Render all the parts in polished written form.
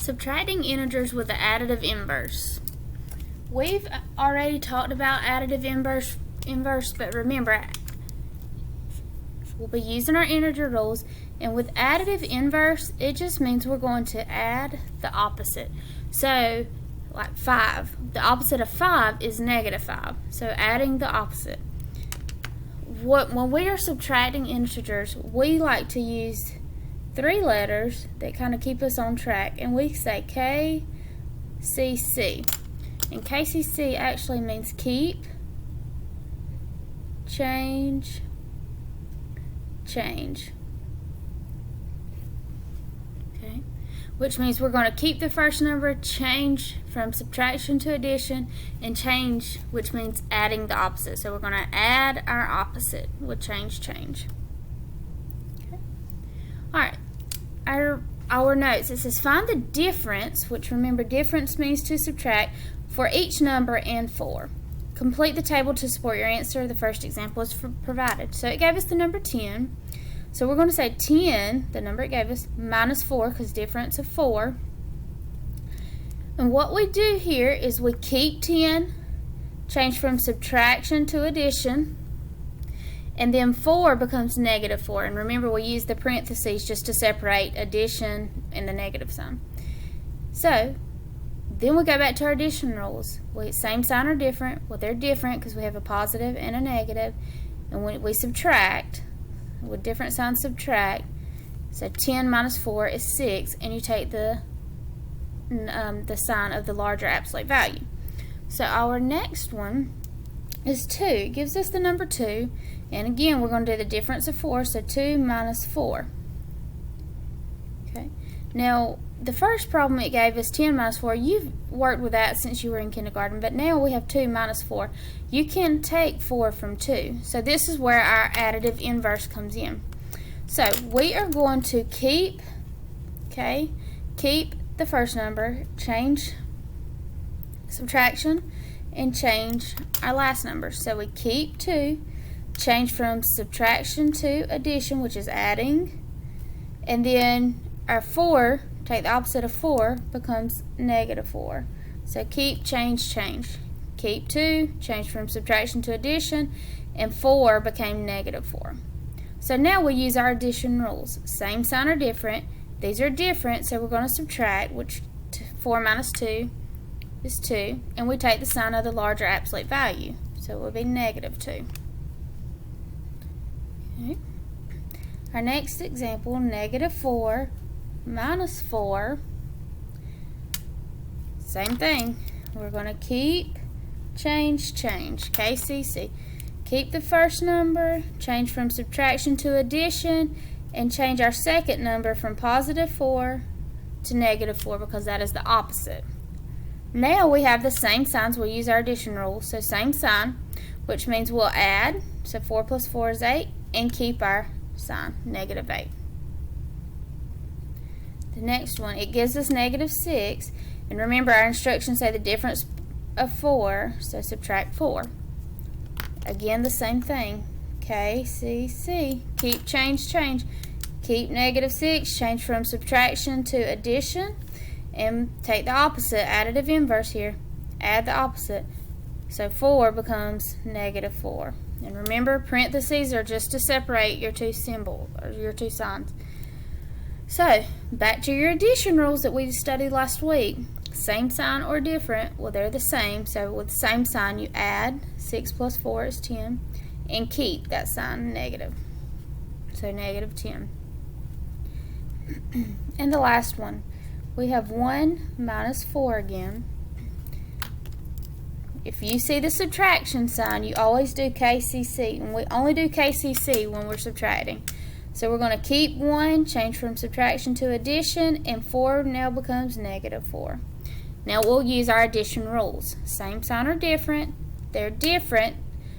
Subtracting integers with the additive inverse. We've already talked about additive inverse, but remember, we'll be using our integer rules, and with additive inverse, it just means we're going to add the opposite. So, like 5, the opposite of 5 is -5, so adding the opposite. When we are subtracting integers, we like to use 3 letters that kind of keep us on track, and we say KCC. And KCC actually means keep, change, change. Okay, which means we're going to keep the first number, change from subtraction to addition, and change, which means adding the opposite. So we're going to add our opposite with change, change. Okay. Alright, our notes, it says find the difference, which remember difference means to subtract, for each number and 4. Complete the table to support your answer. The first example is provided. So it gave us the number 10. So we're going to say 10, the number it gave us, minus 4, because difference of 4. And what we do here is we keep 10, change from subtraction to addition, and then 4 becomes -4. And remember, we use the parentheses just to separate addition and the negative sign. So then we go back to our addition rules. Same sign or different? Well, they're different because we have a positive and a negative. And when we subtract, with different signs subtract, so 10 minus 4 is 6, and you take the sign of the larger absolute value. So our next one is 2. It gives us the number 2, and again we're going to do the difference of 4, so 2 minus 4. Okay. Now the first problem it gave us 10 minus 4. You've worked with that since you were in kindergarten, but now we have 2 minus 4. You can take 4 from 2. So this is where our additive inverse comes in. So we are going to keep the first number, change subtraction, and change our last number. So we keep 2, change from subtraction to addition, which is adding, and then our 4, take the opposite of 4, becomes -4. So keep, change, change. Keep 2, change from subtraction to addition, and 4 became -4. So now we use our addition rules. Same sign or different. These are different, so we're going to subtract, which 4 minus 2 is 2, and we take the sign of the larger absolute value. So it would be -2. Okay. Our next example, -4 minus 4, same thing. We're going to keep, change, change, KCC. Keep the first number, change from subtraction to addition, and change our second number from +4 to -4 because that is the opposite. Now we have the same signs. We'll use our addition rule. So same sign, which means we'll add, so 4 plus 4 is 8, and keep our sign, -8. The next one, it gives us -6, and remember our instructions say the difference of 4, so subtract 4. Again, the same thing, KCC, keep, change, change. Keep -6, change from subtraction to addition, and take the opposite, additive inverse here, add the opposite. So 4 becomes -4. And remember, parentheses are just to separate your two symbols, or your two signs. So, back to your addition rules that we studied last week. Same sign or different? Well, they're the same. So with the same sign, you add 6 plus 4 is 10, and keep that sign negative. So -10. And the last one, we have 1 minus 4 again. If you see the subtraction sign, you always do KCC, and we only do KCC when we're subtracting. So we're going to keep 1, change from subtraction to addition, and 4 now becomes -4. Now we'll use our addition rules. Same sign or different? They're different,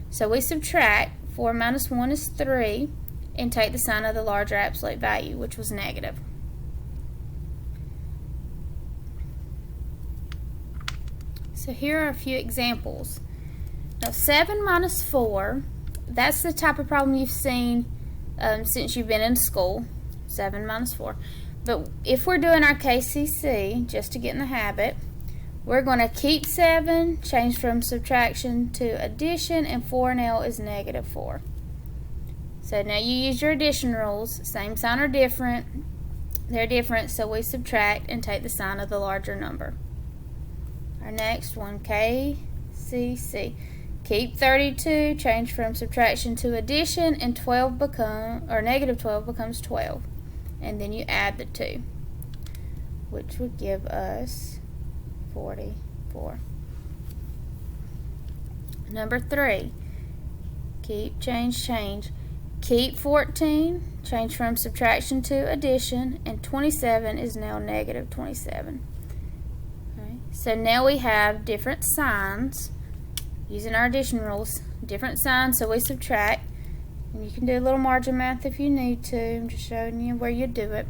so we subtract. 4 minus 1 is 3, and take the sign of the larger absolute value, which was negative. So here are a few examples. Now 7 minus 4, that's the type of problem you've seen since you've been in school. 7 minus 4. But if we're doing our KCC, just to get in the habit, we're going to keep 7, change from subtraction to addition, and 4 now is negative 4. So now you use your addition rules. Same sign or different. They're different, so we subtract and take the sign of the larger number. Our next one, KCC. Keep 32, change from subtraction to addition, and negative 12 becomes 12. And then you add the 2, which would give us 44. Number 3, keep, change. Keep 14, change from subtraction to addition, and 27 is now negative 27. Okay. So now we have different signs, using our addition rules, different signs, so we subtract. And you can do a little margin math if you need to. I'm just showing you where you do it.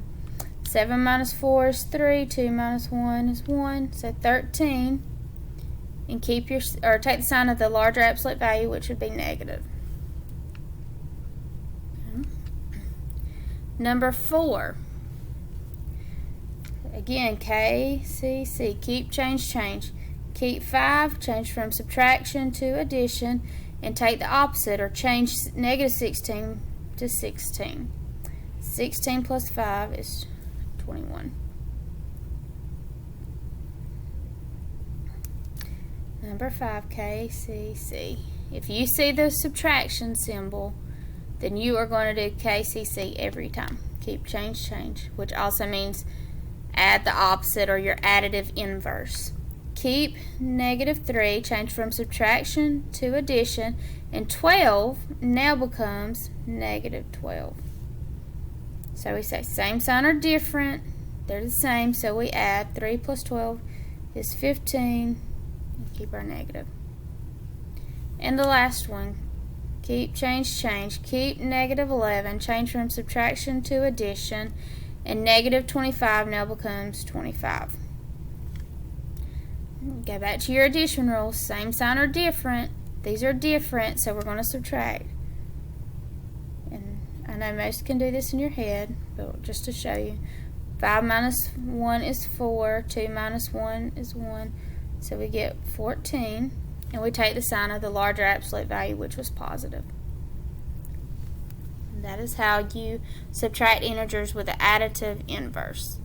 7 minus 4 is 3, 2 minus 1 is 1, so 13. And take the sign of the larger absolute value, which would be negative. Okay. Number 4. Again, KCC, keep, change. Keep 5, change from subtraction to addition, and take the opposite, or change negative 16 to 16. 16 plus 5 is 21. Number 5, KCC. If you see the subtraction symbol, then you are going to do KCC every time. Keep, change, which also means add the opposite or your additive inverse. Keep negative 3, change from subtraction to addition, and 12 now becomes negative 12. So we say same sign or different, they're the same, so we add 3 plus 12 is 15, and keep our negative. And the last one, keep, change. Keep negative 11, change from subtraction to addition, and negative 25 now becomes 25. Go back to your addition rules. Same sign or different. These are different, so we're going to subtract. And I know most can do this in your head, but just to show you. 5 minus 1 is 4. 2 minus 1 is 1. So we get 14. And we take the sign of the larger absolute value, which was positive. And that is how you subtract integers with the additive inverse.